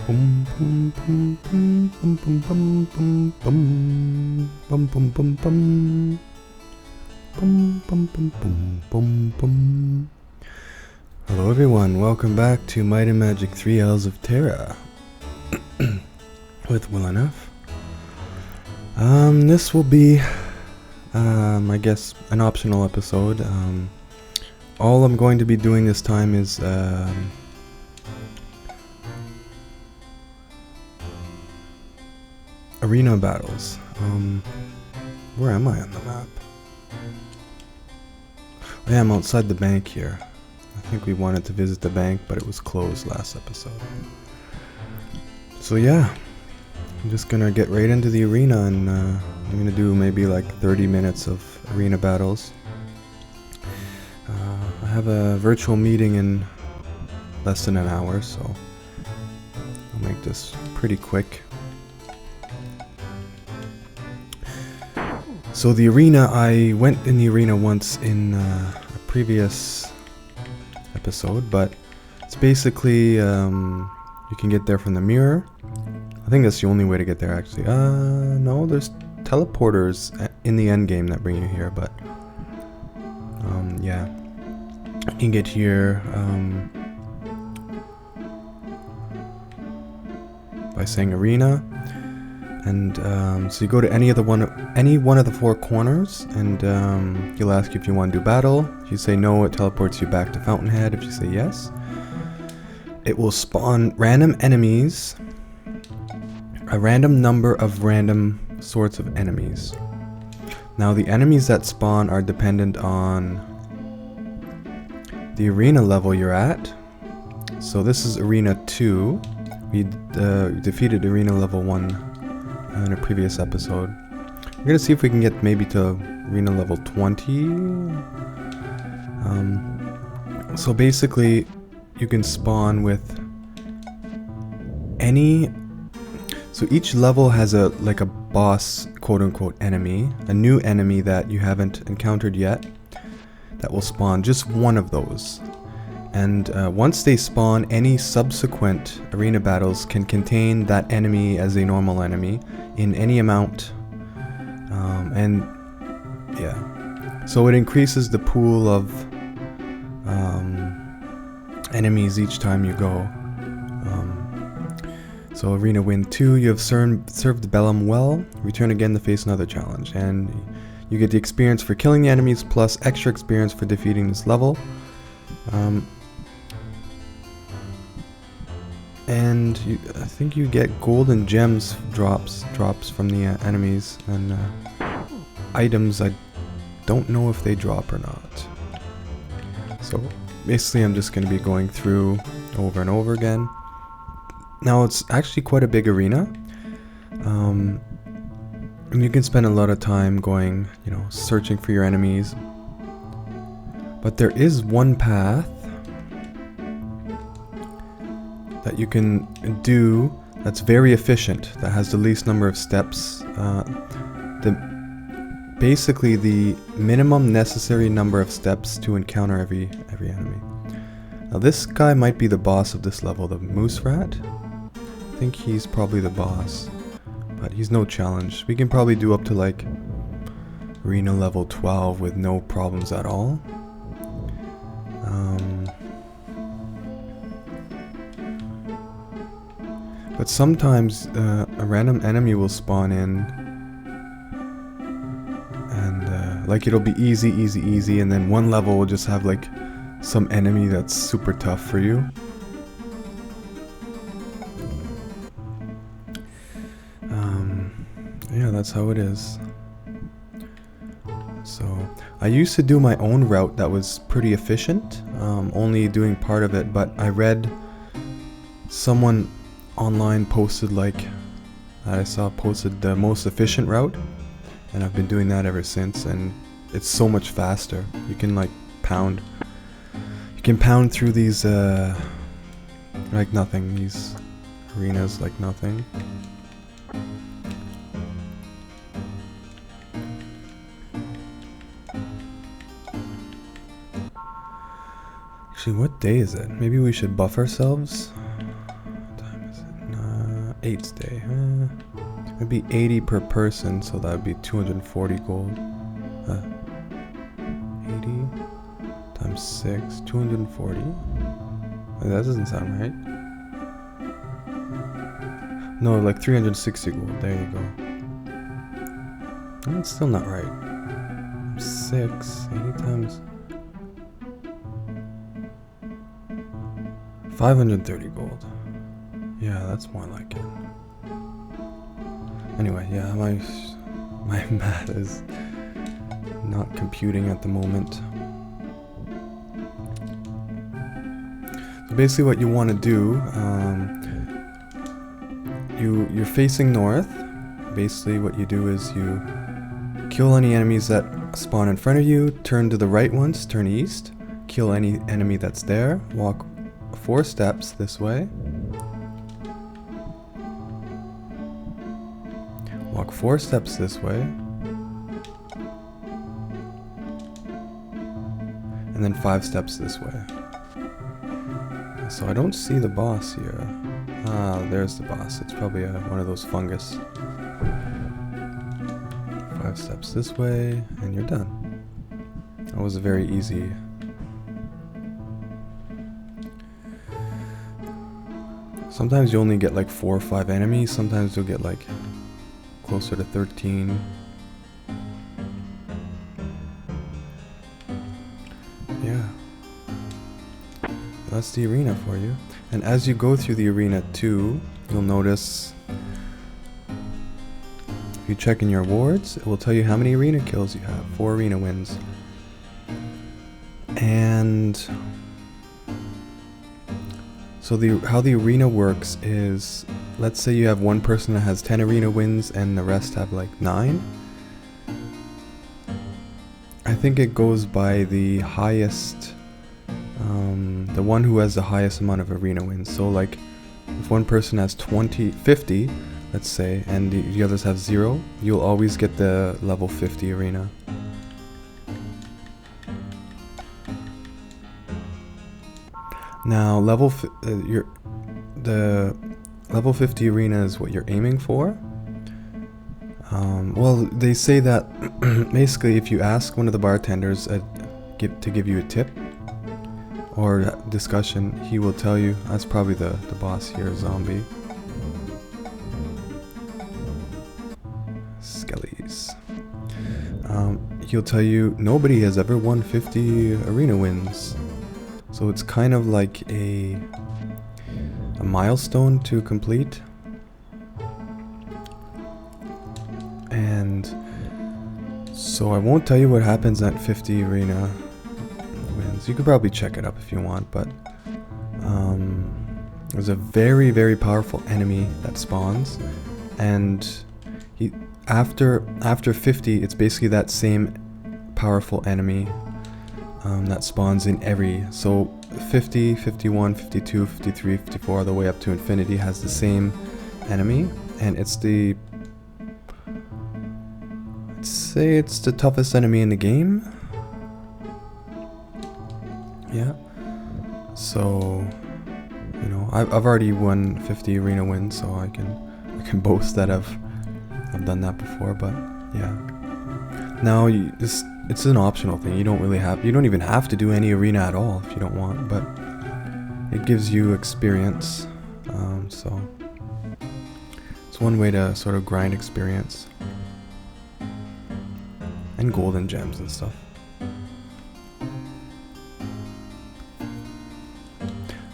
Bum bum bum bum bum bum bum bum bum bum bum bum bum bum bum bum bum bum. Hello everyone, welcome back to Might and Magic 3 L's of Terra with WilNF. This will be I guess an optional episode. All I'm going to be doing this time is arena battles. Where am I on the map? I am outside the bank here. I think we wanted to visit the bank, but it was closed last episode. So yeah, I'm just gonna get right into the arena, and I'm gonna do maybe like 30 minutes of arena battles. I have a virtual meeting in less than an hour, so I'll make this pretty quick. So the arena, I went in the arena once in a previous episode, but it's basically, you can get there from the mirror. I think that's the only way to get there actually. No, there's teleporters in the end game that bring you here, but yeah. You can get here by saying arena. And so you go to any one of the four corners, and he'll ask you if you want to do battle. If you say no, it teleports you back to Fountainhead. If you say yes, it will spawn random enemies, a random number of random sorts of enemies. Now the enemies that spawn are dependent on the arena level you're at. So this is arena 2. We defeated arena level 1 in a previous episode. We're gonna see if we can get maybe to arena level 20. So basically you can spawn with any, so each level has a boss quote unquote enemy, a new enemy that you haven't encountered yet, that will spawn just one of those. And once they spawn, any subsequent arena battles can contain that enemy as a normal enemy in any amount. And yeah, so it increases the pool of enemies each time you go. So arena win 2, you have served Bellum well. Return again to face another challenge, and you get the experience for killing the enemies plus extra experience for defeating this level. And I think you get gold and gems drops from the enemies, and items, I don't know if they drop or not. So basically I'm just going to be going through over and over again. Now it's actually quite a big arena, and you can spend a lot of time going, searching for your enemies. But there is one path that you can do that's very efficient, that has the least number of steps, basically the minimum necessary number of steps to encounter every enemy. Now this guy might be the boss of this level, the Moose Rat. I think he's probably the boss, but he's no challenge. We can probably do up to like arena level 12 with no problems at all. But sometimes a random enemy will spawn in, and like it'll be easy, and then one level will just have like some enemy that's super tough for you. Yeah, that's how it is. So I used to do my own route that was pretty efficient, only doing part of it, but I read someone online posted posted the most efficient route, and I've been doing that ever since, and it's so much faster. You can pound through these like nothing, these arenas like nothing. Actually, what day is it? Maybe we should buff ourselves. What time is it? 9. 8 stay. It'd be 80 per person, so that would be 240 gold. 80 times 6, 240. That doesn't sound right. No, like 360 gold. There you go. That's still not right. 6, 80 times 530 gold. Yeah, that's more like it. Anyway, yeah, my math is not computing at the moment. So basically what you want to do, you're facing north. Basically what you do is you kill any enemies that spawn in front of you, turn to the right once, turn east, kill any enemy that's there, walk 4 steps this way. Walk 4 steps this way. And then 5 steps this way. So I don't see the boss here. Ah, there's the boss. It's probably one of those fungus. 5 steps this way, and you're done. That was a very easy. Sometimes you only get like 4 or 5 enemies. Sometimes you'll get like closer to 13. Yeah. That's the arena for you. And as you go through the arena too, you'll notice, if you check in your awards, it will tell you how many arena kills you have. 4 arena wins. And so how the arena works is, let's say you have one person that has 10 arena wins and the rest have like 9. I think it goes by the highest, the one who has the highest amount of arena wins. So like if one person has 50, let's say, and the others have 0, you'll always get the level 50 arena. Now the level 50 arena is what you're aiming for. Well, they say that basically if you ask one of the bartenders to give you a tip or discussion, he will tell you. That's probably the boss here, zombie. Skellies. He'll tell you nobody has ever won 50 arena wins. So it's kind of like a milestone to complete. And so I won't tell you what happens at 50 arena wins. You could probably check it up if you want, but there's a very, very powerful enemy that spawns, and after 50, it's basically that same powerful enemy that spawns in so 50, 51, 52, 53, 54, all the way up to infinity has the same enemy, and I'd say it's the toughest enemy in the game. Yeah. So, you know, I've already won 50 arena wins, so I can boast that I've done that before. But yeah. Now it's an optional thing. You don't even have to do any arena at all if you don't want, but it gives you experience. So it's one way to sort of grind experience and golden gems and stuff.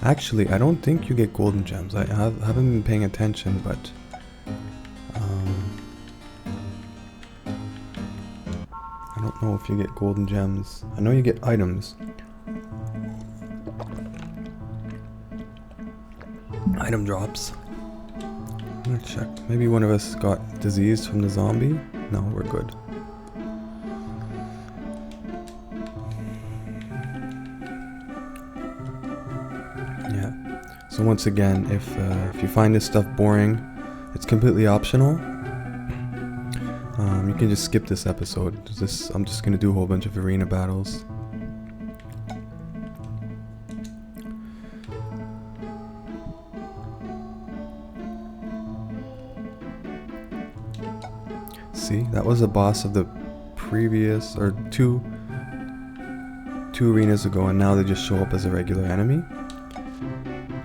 Actually, I don't think you get golden gems. I haven't been paying attention, but I don't know if you get golden gems. I know you get items. Item drops. I'm gonna check. Maybe one of us got diseased from the zombie. No, we're good. Yeah. So once again, if you find this stuff boring, it's completely optional. You can just skip this episode. I'm just gonna do a whole bunch of arena battles. See, that was a boss of the previous, or two arenas ago, and now they just show up as a regular enemy.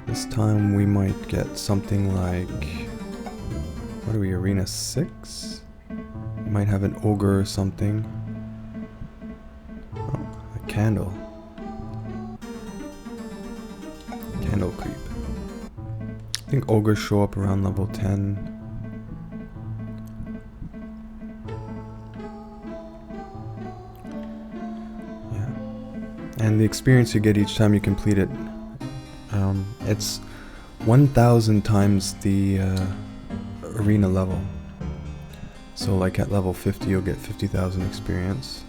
This time we might get something like, what are we, arena 6? We might have an ogre or something. Oh, a candle. Candle creep. I think ogres show up around level 10. And the experience you get each time you complete it, it's 1,000 times the arena level. So like at level 50 you'll get 50,000 experience.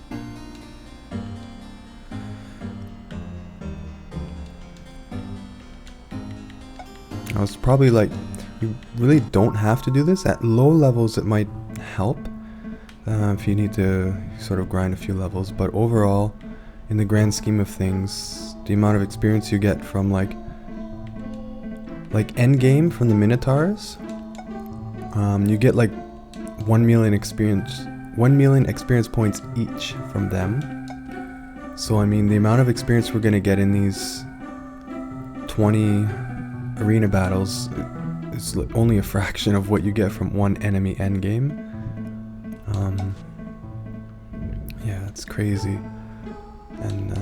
Now it's probably like, you really don't have to do this. At low levels it might help if you need to sort of grind a few levels, but overall, in the grand scheme of things, the amount of experience you get from like end game from the Minotaurs, you get like 1 million experience points each from them. So I mean, the amount of experience we're gonna get in these 20 arena battles is only a fraction of what you get from one enemy end game. Yeah, it's crazy. And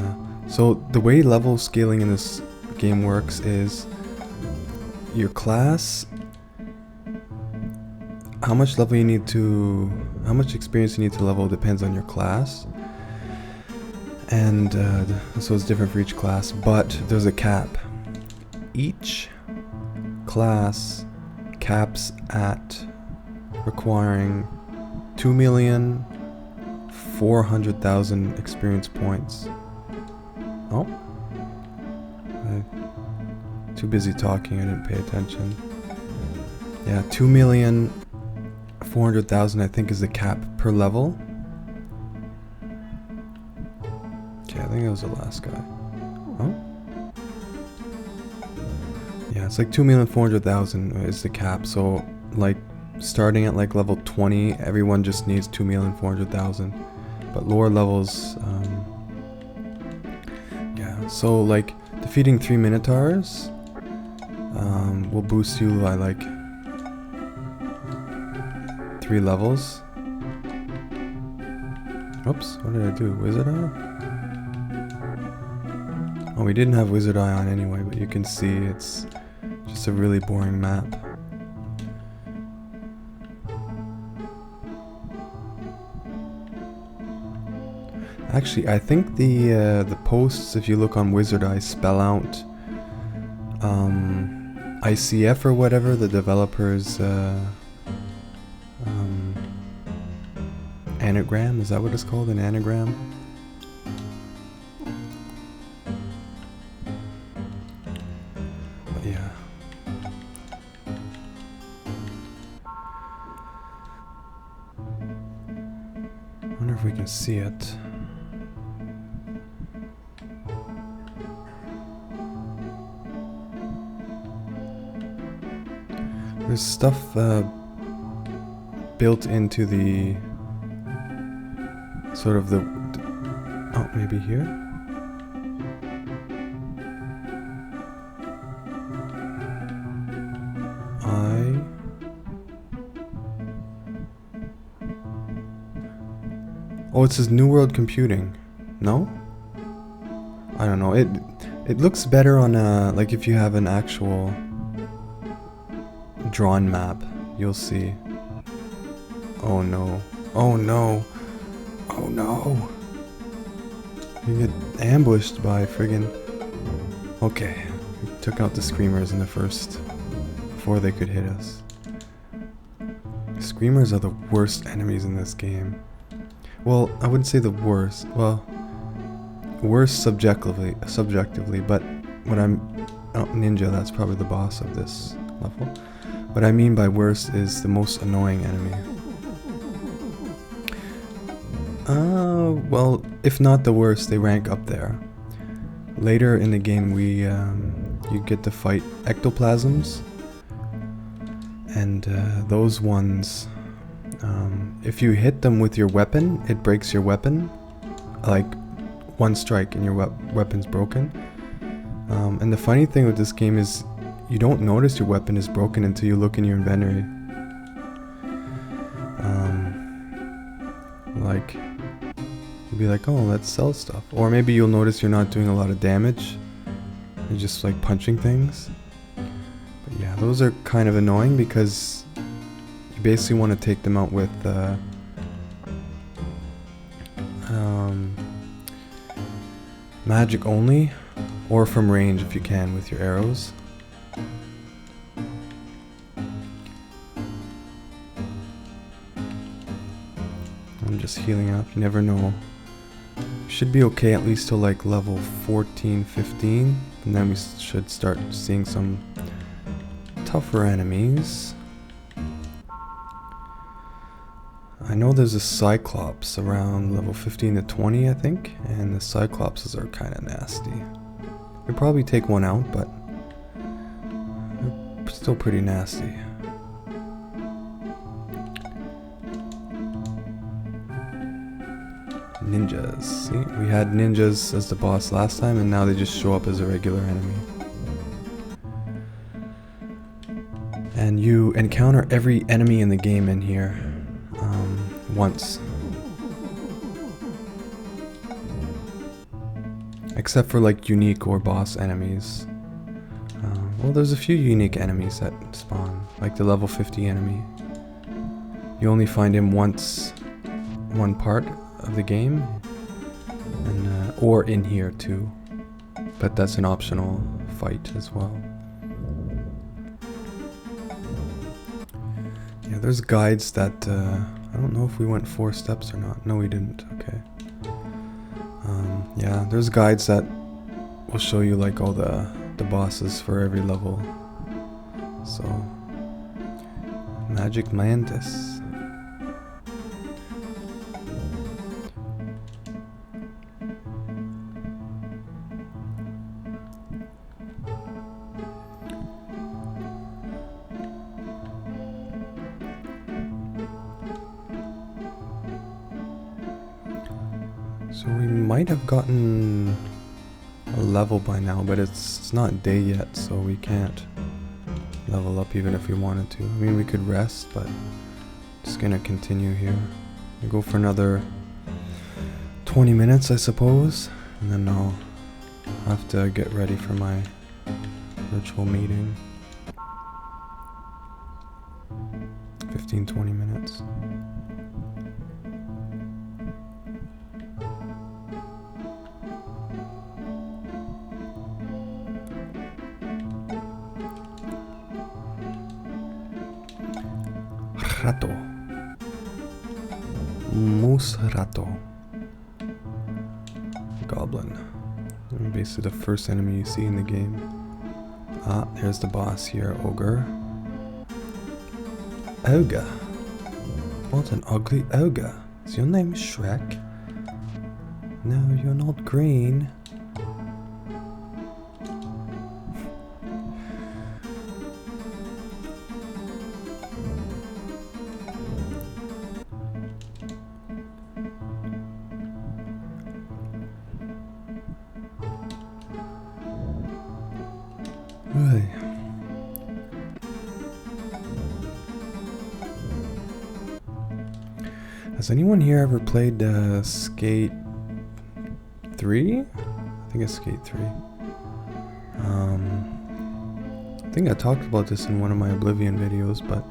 so the way level scaling in this game works is your class, how much experience you need to level depends on your class, and so it's different for each class, but there's a cap. Each class caps at requiring 2,400,000 experience points. Oh, too busy talking, I didn't pay attention. Yeah, 2,400,000 I think is the cap per level. Okay, I think that was the last guy. Oh? Yeah, it's like 2,400,000 is the cap, so like starting at like level 20, everyone just needs 2,400,000. But lower levels, yeah, so like defeating 3 Minotaurs will boost you by like 3 levels. Oops, what did I do? Wizard Eye? Oh, we didn't have Wizard Eye on anyway, but you can see it's just a really boring map. Actually, I think the posts, if you look on Wizard Eye, spell out ICF or whatever, the developer's anagram. Is that what it's called? An anagram? But yeah. I wonder if we can see it. There's stuff built into the sort of the, oh, maybe here? Oh, it says New World Computing. No? I don't know. It looks better on like if you have an actual drawn map, you'll see. Oh no. Oh no. Oh no. You get ambushed by friggin'. Okay. We took out the screamers in the first, before they could hit us. Screamers are the worst enemies in this game. Well, I wouldn't say the worst. Well, worst subjectively, but when I'm Ninja, that's probably the boss of this level. What I mean by worst is the most annoying enemy. Well, if not the worst, they rank up there. Later in the game, you get to fight ectoplasms, and those ones, If you hit them with your weapon, it breaks your weapon. Like one strike and your weapon's broken. And the funny thing with this game is you don't notice your weapon is broken until you look in your inventory. Like, you'll be like, oh, let's sell stuff. Or maybe you'll notice you're not doing a lot of damage. You're just like punching things. But yeah, those are kind of annoying because you basically want to take them out with magic only, or from range if you can with your arrows. I'm just healing up, you never know. Should be okay at least till like level 14, 15, and then we should start seeing some tougher enemies. I know there's a Cyclops around level 15 to 20, I think, and the Cyclopses are kind of nasty. You'll probably take one out, but they're still pretty nasty. Ninjas. See, we had ninjas as the boss last time, and now they just show up as a regular enemy. And you encounter every enemy in the game in here once. Except for like unique or boss enemies. Well, there's a few unique enemies that spawn, like the level 50 enemy. You only find him once, one part of the game, and or in here too, but that's an optional fight as well. Yeah, there's guides that I don't know if we went 4 steps or not. No, we didn't. Okay. Yeah, there's guides that will show you like all the bosses for every level. So, Magic Mantis. So we might have gotten a level by now, but it's not day yet, so we can't level up even if we wanted to. I mean, we could rest, but just gonna continue here. We go for another 20 minutes, I suppose, and then I'll have to get ready for my virtual meeting. 15-20 minutes. Rato. Moose Rato. Goblin. Basically the first enemy you see in the game. Ah, there's the boss here, Ogre. Ogre. What an ugly ogre. Is your name Shrek? No, you're not green. Really? Has anyone here ever played Skate 3? I think it's Skate 3. I think I talked about this in one of my Oblivion videos, but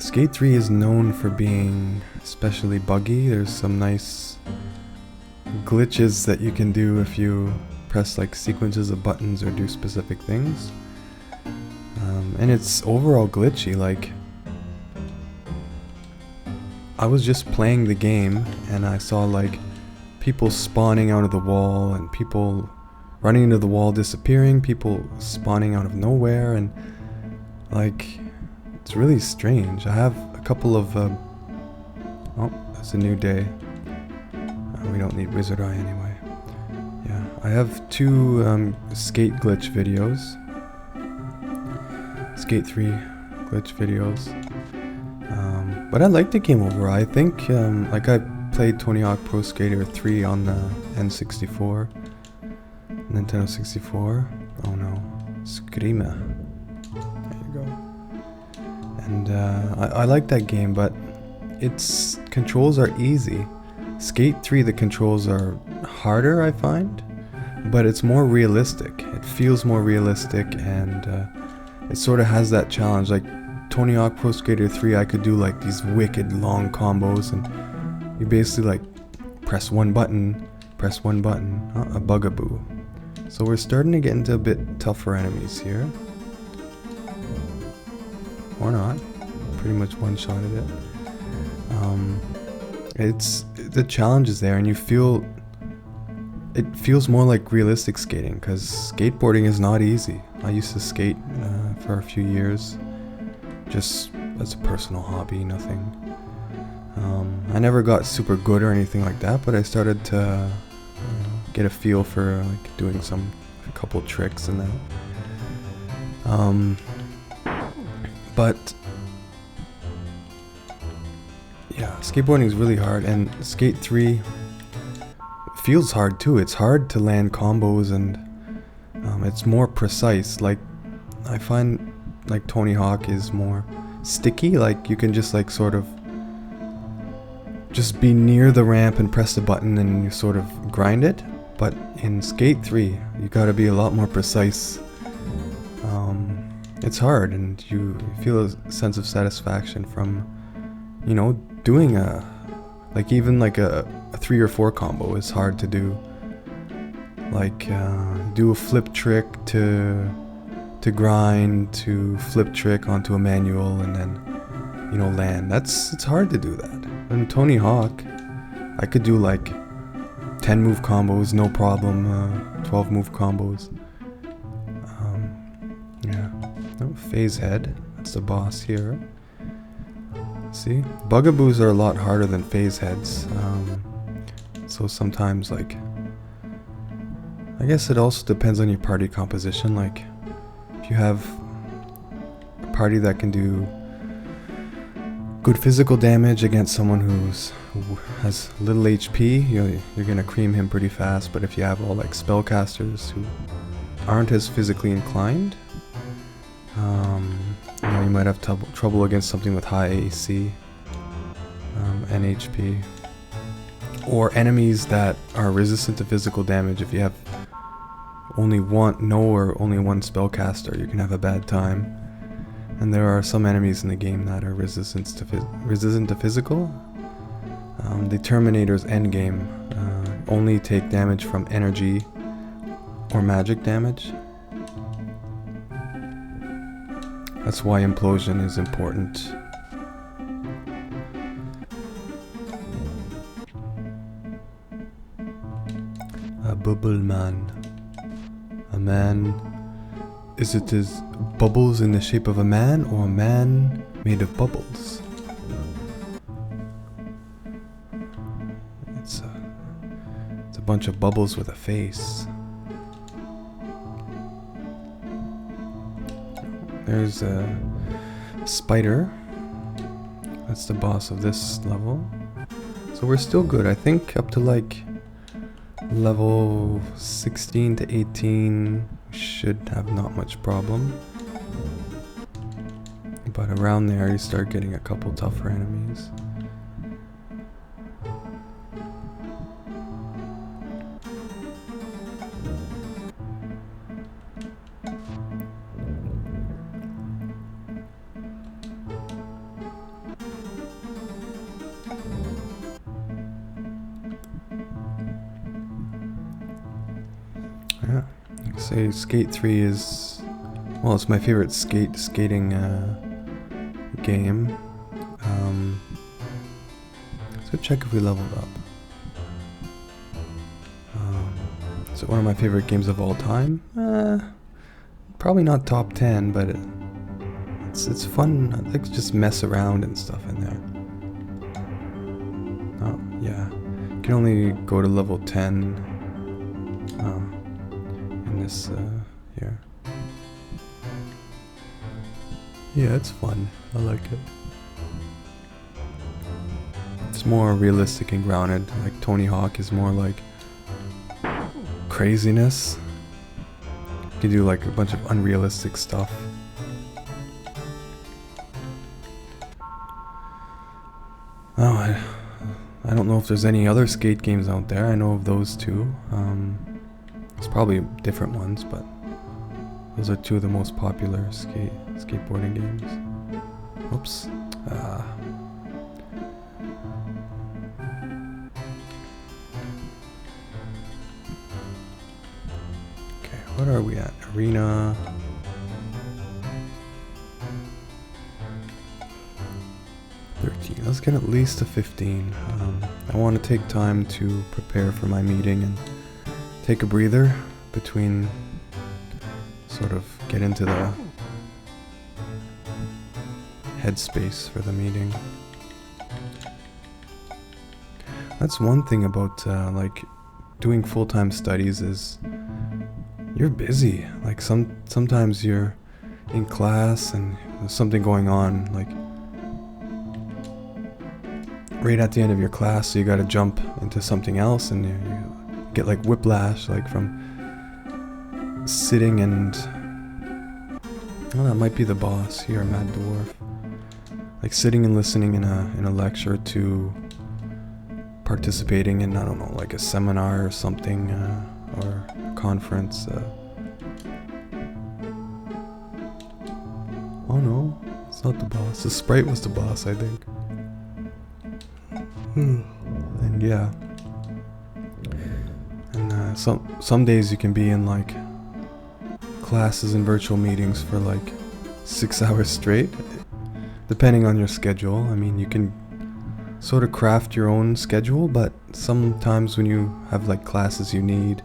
Skate 3 is known for being especially buggy. There's some nice glitches that you can do if you press like sequences of buttons or do specific things. And it's overall glitchy. Like, I was just playing the game and I saw like people spawning out of the wall and people running into the wall disappearing, people spawning out of nowhere, and like, it's really strange. I have a couple of oh, it's a new day. We don't need Wizard Eye anyway. Yeah, I have 2 skate glitch videos. Skate 3 glitch videos. But I like the game overall. I think, like I played Tony Hawk Pro Skater 3 on the N64. Nintendo 64. Oh no. Screamer. There you go. And I like that game, but its controls are easy. Skate 3, the controls are harder, I find, but it's more realistic. It feels more realistic, and it sort of has that challenge. Like Tony Hawk Pro Skater 3, I could do like these wicked long combos, and you basically like press one button, a bugaboo. So we're starting to get into a bit tougher enemies here. Or not. Pretty much one-shotted it. It's the challenge is there, and it feels more like realistic skating, because skateboarding is not easy. I used to skate for a few years, just as a personal hobby, nothing. I never got super good or anything like that, but I started to get a feel for like doing a couple tricks and that. But yeah, skateboarding is really hard, and Skate 3 feels hard too. It's hard to land combos, and it's more precise. Like I find like Tony Hawk is more sticky. Like you can just like sort of just be near the ramp and press the button and you sort of grind it. But in Skate 3, you gotta be a lot more precise. It's hard, and you feel a sense of satisfaction from, you know, doing like even like a 3 or 4 combo is hard to do. Like do a flip trick to grind, to flip trick onto a manual, and then, you know, land. It's hard to do that. In Tony Hawk, I could do like 10 move combos, no problem. 12 move combos. Yeah. No, phase head. That's the boss here. See, bugaboos are a lot harder than phase heads. So sometimes, like, I guess it also depends on your party composition. Like, if you have a party that can do good physical damage against someone who has little HP, you're gonna cream him pretty fast. But if you have all like spellcasters who aren't as physically inclined, you know, you might have trouble against something with high AC and HP, or enemies that are resistant to physical damage. If you have only one spellcaster, you can have a bad time. And there are some enemies in the game that are resistant to physical. The Terminator's endgame only take damage from energy or magic damage. That's why implosion is important. A bubble man. A man. Is it his bubbles in the shape of a man, or a man made of bubbles? It's a bunch of bubbles with a face. There's a spider. That's the boss of this level. So we're still good. I think up to like level 16 to 18 should have not much problem. But around there you start getting a couple tougher enemies. Yeah, say Skate 3 is, well, it's my favorite skating game. So check if we leveled up. Is it one of my favorite games of all time? Probably not top 10, but it's fun. I like to just mess around and stuff in there. Oh, yeah. You can only go to level 10 in this here. Yeah, it's fun. I like it. It's more realistic and grounded. Like Tony Hawk is more like craziness. You can do like a bunch of unrealistic stuff. Oh, I don't know if there's any other skate games out there. I know of those two. There's probably different ones, but those are two of the most popular skateboarding games. Oops. Okay, what are we at? Arena. Let's get at least a 15. I want to take time to prepare for my meeting and take a breather between, sort of get into the headspace for the meeting. That's one thing about like doing full-time studies is you're busy. Like sometimes you're in class and there's something going on, like right at the end of your class, so you gotta jump into something else, and you get like whiplash, like from sitting and... Oh, that might be the boss here, Mad Dwarf. Like sitting and listening in a lecture to participating in, I don't know, like a seminar or something, or a conference. Oh no, it's not the boss. The sprite was the boss, I think. And yeah, and some days you can be in like classes and virtual meetings for like 6 hours straight, depending on your schedule. I mean, you can sort of craft your own schedule, but sometimes when you have like classes you need,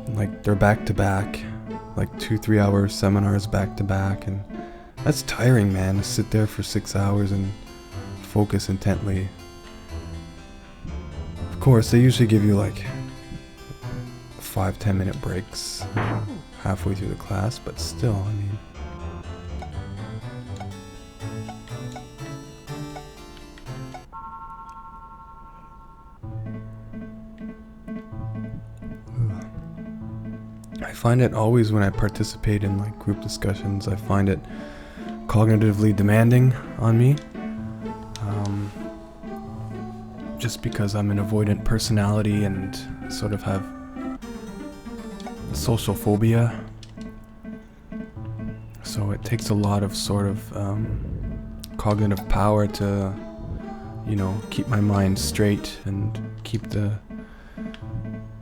like they're back to back, like 2-3 hour seminars back to back, and that's tiring, man, to sit there for 6 hours and focus intently. Of course, they usually give you like 5-10 minute breaks halfway through the class, but still, I mean, I find it always when I participate in like group discussions, I find it cognitively demanding on me. Just because I'm an avoidant personality and sort of have social phobia. So it takes a lot of sort of cognitive power to, you know, keep my mind straight and keep the,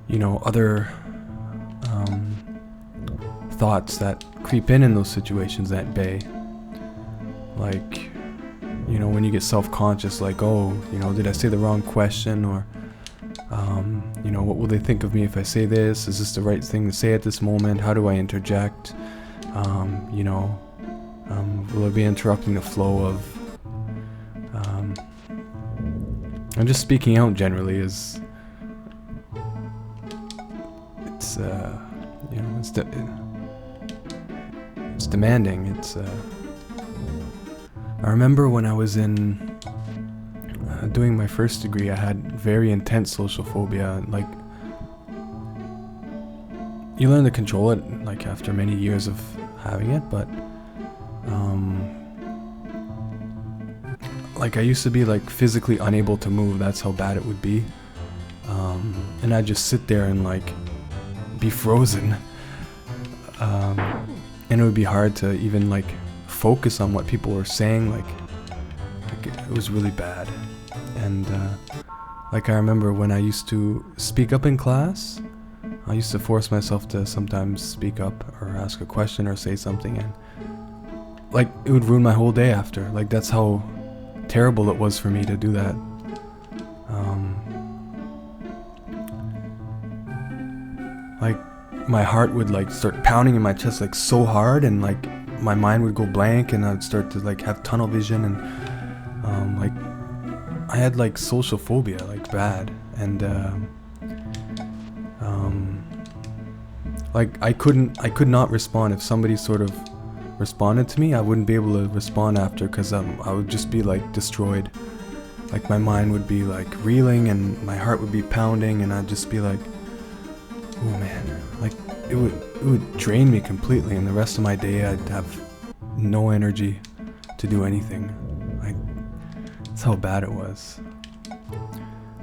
you know, other thoughts that creep in those situations at bay. Like, you know, when you get self-conscious, like, oh, you know, did I say the wrong question? Or, you know, what will they think of me if I say this? Is this the right thing to say at this moment? How do I interject? You know, will I be interrupting the flow of... and just speaking out generally is... It's, you know, it's demanding. It's, I remember when I was in doing my first degree, I had very intense social phobia. Like, you learn to control it, like, after many years of having it, but like, I used to be like physically unable to move. That's how bad it would be. And I'd just sit there and like be frozen, and it would be hard to even like focus on what people were saying. Like it was really bad. And like, I remember when I used to speak up in class, I used to force myself to sometimes speak up or ask a question or say something, and like, it would ruin my whole day after. Like, that's how terrible it was for me to do that. Like, my heart would like start pounding in my chest like so hard, and like my mind would go blank, and I'd start to like have tunnel vision, and like, I had like social phobia, like bad, and like I could not respond if somebody sort of responded to me, I wouldn't be able to respond after, because I would just be like destroyed. Like my mind would be like reeling and my heart would be pounding, and I'd just be like, oh man, like it would drain me completely, and the rest of my day I'd have no energy to do anything. Like, that's how bad it was.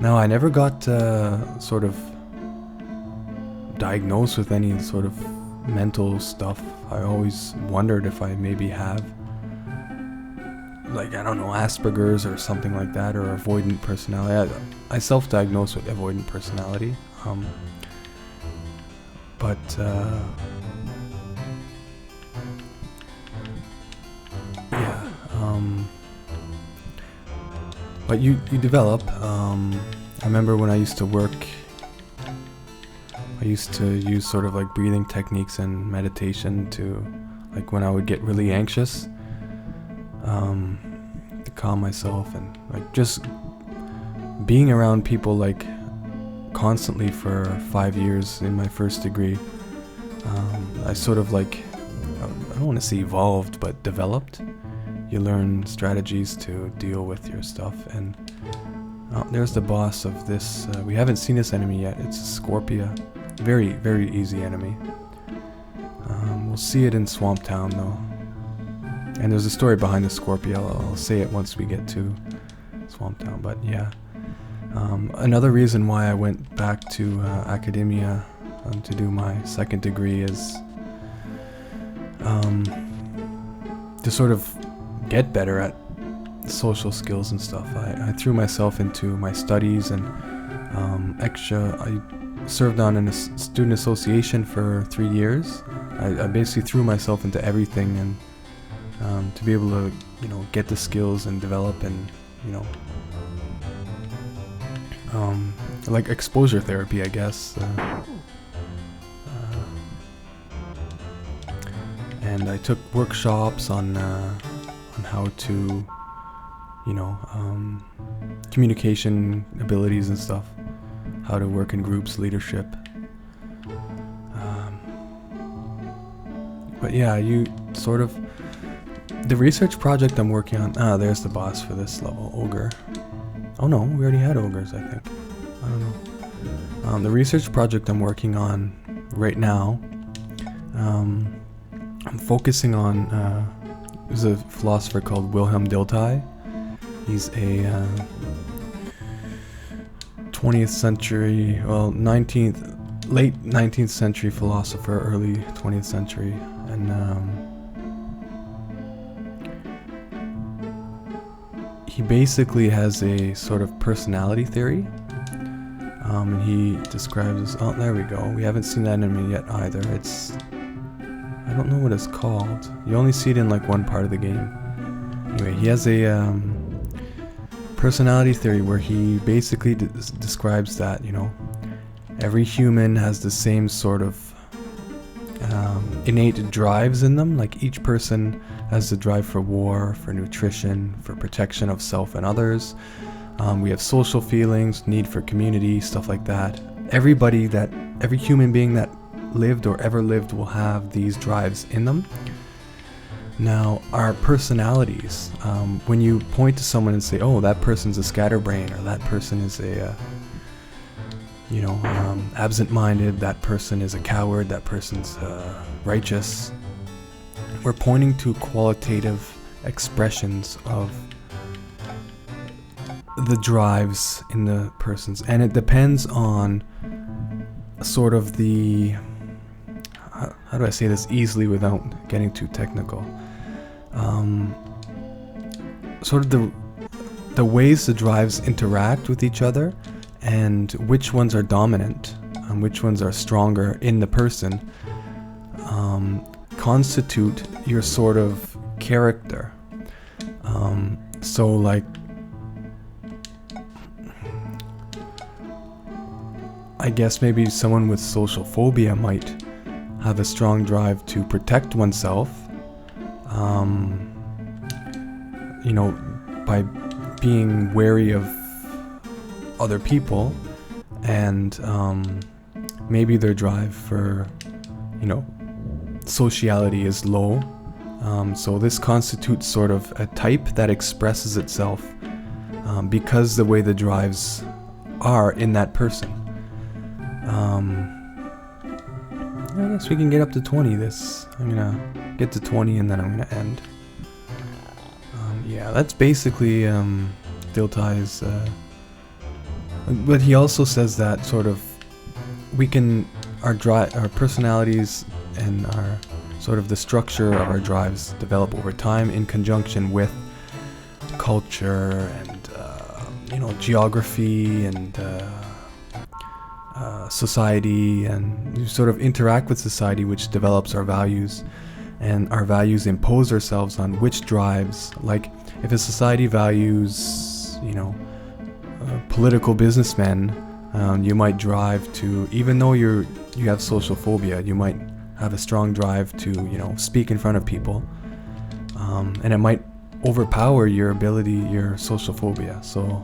Now, I never got sort of diagnosed with any sort of mental stuff. I always wondered if I maybe have, like, I don't know, Asperger's or something like that, or avoidant personality. I self-diagnosed with avoidant personality. But yeah, but you develop. I remember when I used to work, I used to use sort of like breathing techniques and meditation to, like, when I would get really anxious, to calm myself, and like just being around people like constantly for 5 years in my first degree. I sort of like, I don't want to say evolved, but developed. You learn strategies to deal with your stuff, and there's the boss of this. We haven't seen this enemy yet. It's a Scorpia. Very, very easy enemy. We'll see it in Swamp Town though. And there's a story behind the Scorpia. I'll say it once we get to Swamp Town, but yeah. Another reason why I went back to academia to do my second degree is to sort of get better at social skills and stuff. I threw myself into my studies and I served on a student association for 3 years. I basically threw myself into everything, and to be able to, get the skills and develop, and, like exposure therapy, I guess. And I took workshops on how to, communication abilities and stuff, how to work in groups, leadership. But yeah, you sort of, the research project I'm working on, there's the boss for this level, Ogre. Oh no, we already had ogres, I think. I don't know. The research project I'm working on right now, I'm focusing on, there's a philosopher called Wilhelm Dilthey. He's a 20th century, well, late 19th century philosopher, early 20th century, and he basically has a sort of personality theory, and he describes, oh, there we go, we haven't seen that enemy yet either. It's, I don't know what it's called. You only see it in like one part of the game. Anyway, he has a personality theory where he basically describes that, every human has the same sort of innate drives in them. Like, each person has the drive for war, for nutrition, for protection of self and others. We have social feelings, need for community, stuff like that. Every human being that lived or ever lived will have these drives in them. Now, our personalities, when you point to someone and say, oh, that person's a scatterbrain, or that person is a absent-minded, that person is a coward, that person's righteous, we're pointing to qualitative expressions of the drives in the persons, and it depends on sort of the, how do I say this easily without getting too technical, sort of the ways the drives interact with each other, and which ones are dominant and which ones are stronger in the person, constitute your sort of character. So like, I guess maybe someone with social phobia might have a strong drive to protect oneself, by being wary of other people, and maybe their drive for, sociality is low, So this constitutes sort of a type that expresses itself because the way the drives are in that person. I guess we can get up to 20 this. I'm gonna get to 20 and then I'm gonna end. Yeah, that's basically Diltai's. But he also says that sort of we can our personalities and our sort of the structure of our drives develop over time in conjunction with culture and geography and society, and you sort of interact with society, which develops our values, and our values impose ourselves on which drives. Like if a society values political businessmen, you might drive to, even though you have social phobia, you might have a strong drive to speak in front of people, and it might overpower your ability, your social phobia. So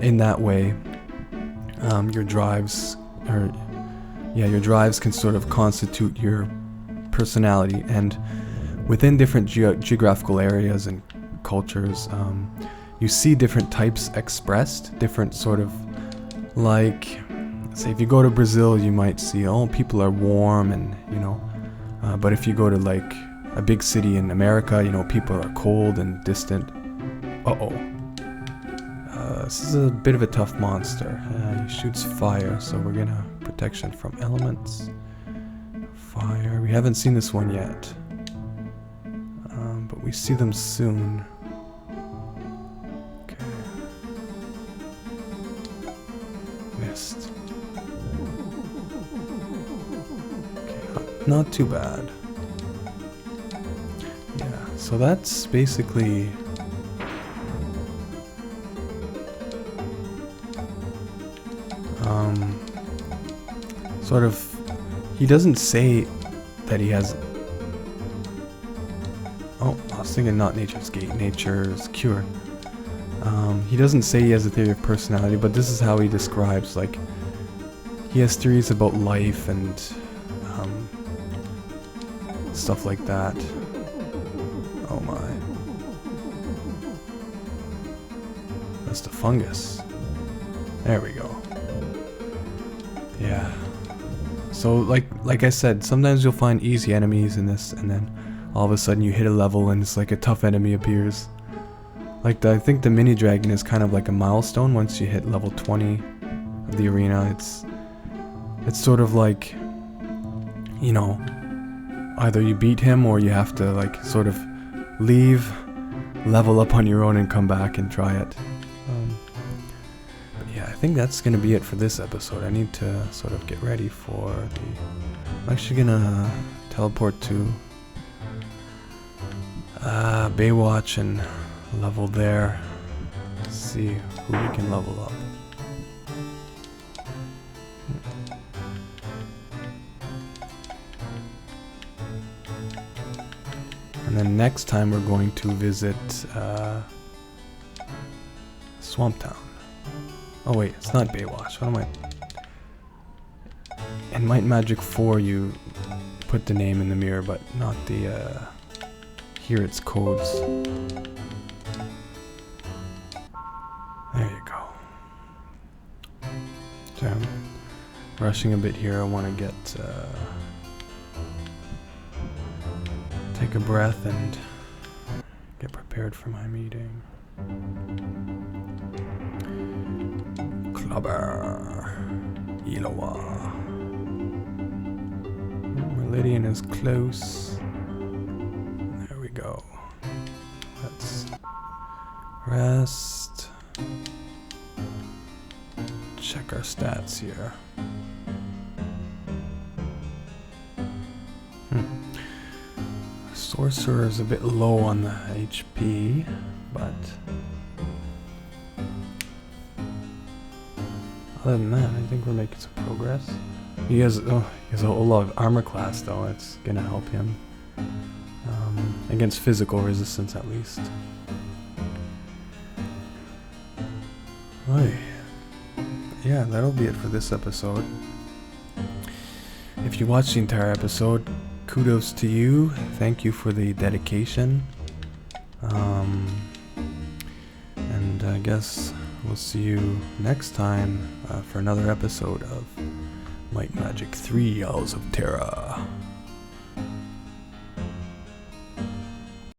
in that way, your drives can sort of constitute your personality, and within different geographical areas and cultures, you see different types expressed, different sort of, like, say if you go to Brazil, you might see, people are warm and but if you go to like a big city in America, people are cold and distant. This is a bit of a tough monster. He shoots fire, so we're gonna protection from elements. Fire. We haven't seen this one yet, but we see them soon. Okay. Mist. Okay, not too bad. Yeah. So that's basically. Sort of, he doesn't say that he has. Oh, I was thinking not nature's gate, nature's cure. He doesn't say he has a theory of personality, but this is how he describes, like, he has theories about life and stuff like that. Oh my. That's the fungus. There we go. Yeah. So like I said, sometimes you'll find easy enemies in this, and then all of a sudden you hit a level and it's like a tough enemy appears. Like I think the mini dragon is kind of like a milestone. Once you hit level 20 of the arena, it's sort of like, either you beat him or you have to like sort of leave, level up on your own and come back and try it. I think that's going to be it for this episode. I need to sort of get ready for I'm actually going to teleport to Baywatch and level there. See who we can level up. And then next time we're going to visit Swamp Town. Oh wait, it's not Baywatch. What am I? In Might and Magic 4 you put the name in the mirror, but not the, here it's codes. There you go. So I'm rushing a bit here. I want to get, take a breath and get prepared for my meeting. Clubber. Ilowa. Meridian is close. There we go. Let's rest. Check our stats here. Sorcerer is a bit low on the HP, but other than that, I think we're making some progress. He has a whole lot of armor class, though. It's gonna help him against physical resistance, at least. Oy. Yeah, that'll be it for this episode. If you watched the entire episode, kudos to you. Thank you for the dedication. And I guess we'll see you next time for another episode of Might Magic 3 Owls of Terra.